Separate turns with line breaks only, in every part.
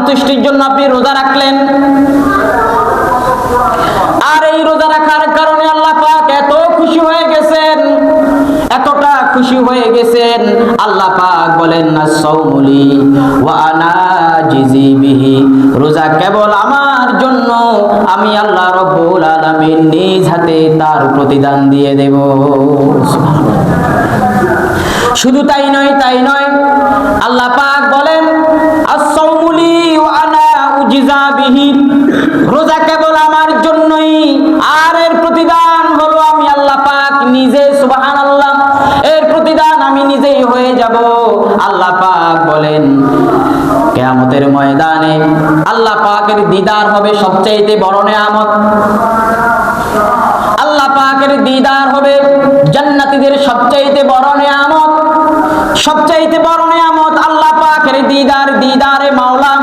সন্তুষ্টির জন্য আপনি রোজা রাখলেন, আর এই রোজা রাখার কারণে আল্লাহ পাক এত খুশি হয়ে গেছেন, এতটা খুশি হয়ে গেছেন, আল্লাহ পাক বলেন আস-সাওমুলি ওয়া আনা জিজি বিহি, রোজা কেবল আমার জন্য, আমি আল্লাহ রাব্বুল আলামিন নিজ হাতে তার প্রতিদান দিয়ে দেব। শুধু তাই নয়, আল্লাহ পাক বলেন আস-সাওমুলি ওয়া আনা উজিজা বিহি, রোজা কেবল আমার জন্যই, আর এর প্রতিদান হলো আমি আল্লাহ পাক নিজে, সুবহানাল্লাহ, এর প্রতিদান আমি নিজেই হয়ে যাব। আল্লাহ পাক বলেন কিয়ামতের ময়দানে আল্লাহ পাকের দিদার হবে সবচেয়ে বড় নিয়ামত। আল্লাহ পাকের দিদার হবে জান্নাতীদের সবচেয়ে বড় নিয়ামত, সবচেয়ে বড় নিয়ামত আল্লাহ পাকের দিদার, দিদারে মাওলা।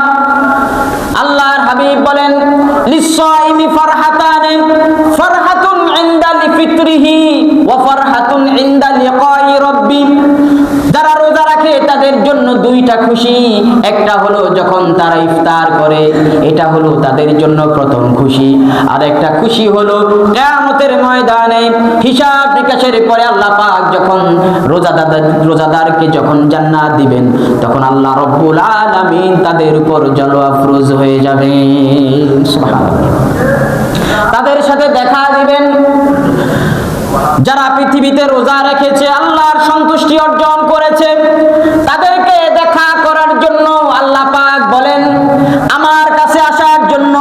আল্লাহর হাবিব বলেন লিসাইমি ফারহাতানি, ফারহাতুন ইনদা লিফিত্রিহি ওয়া ফারহাতুন ইনদা লিকাই রাব্বি, যারা রোজা রাখে তাদের জন্য দুইটা খুশি, একটা হলো যখন তারা ইফতার করে, এটা হলো তাদের জন্য প্রথম খুশি, আর একটা খুশি হলো কিয়ামতের ময়দানে হিসাব নিকাশের পরে আল্লাহ পাক যখন রোজাদারকে যখন জান্নাত দিবেন, তখন আল্লাহ রাব্বুল আলামিন তাদের উপর জল আফরোজ হয়ে যাবে, সুবহানাল্লাহ। তাদের সাথে দেখা দিবেন যারা পৃথিবীতে রোজা রেখেছে, আল্লাহর সন্তুষ্টি অর্জন করেছে, তাদেরকে দেখা করার জন্য আল্লাহ পাক বলেন আমার কাছে আসার জন্য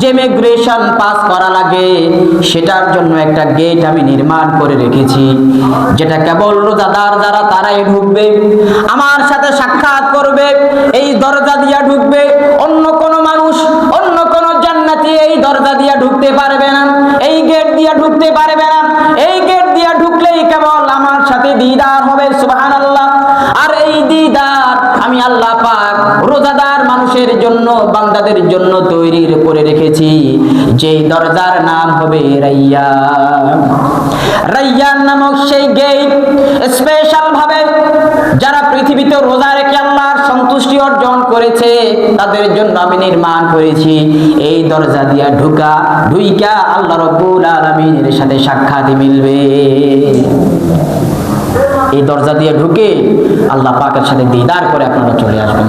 যে ইমিগ্রেশন পাস করা লাগে, সেটার জন্য একটা গেট আমি নির্মাণ করে রেখেছি, যেটা কেবল রোজাদার যারা তারাই ঢুকবে, আমার সাথে সাক্ষাৎ করবে, এই দরজা দিয়ে ঢুকবে, অন্য কোন মানুষ, অন্য কোন জান্নাতি এই দরজা দিয়ে ঢুকতে পারবে না, এই গেট দিয়ে ঢুকতে পারবে না। এই গেট দিয়ে ঢুকলেই কেবল আমার সাথে দিদার হবে, সুবহানাল্লাহ। আর এই দিদার আমি আল্লাহ পাক রোজাদার মানুষের জন্য, বান্দাদের জন্য তৈরি করে রেখেছি, যেই দরজার নাম হবে রাইয়ান। রাইয়ান নামক সেই গেট স্পেশাল ভাবে যারা পৃথিবীতে রোজা রেখে আল্লাহর সন্তুষ্টি অর্জন করেছে তাদের জন্য আমি নির্মাণ করেছি। এই দরজা দিয়া ঢুকা আল্লাহ রাব্বুল আলামিনের সাথে সাক্ষাৎ মিলবে। এই দরজা দিয়ে ঢুকে আল্লাহ পাকের সাথে দিদার করে আপনারা চলে আসবেন।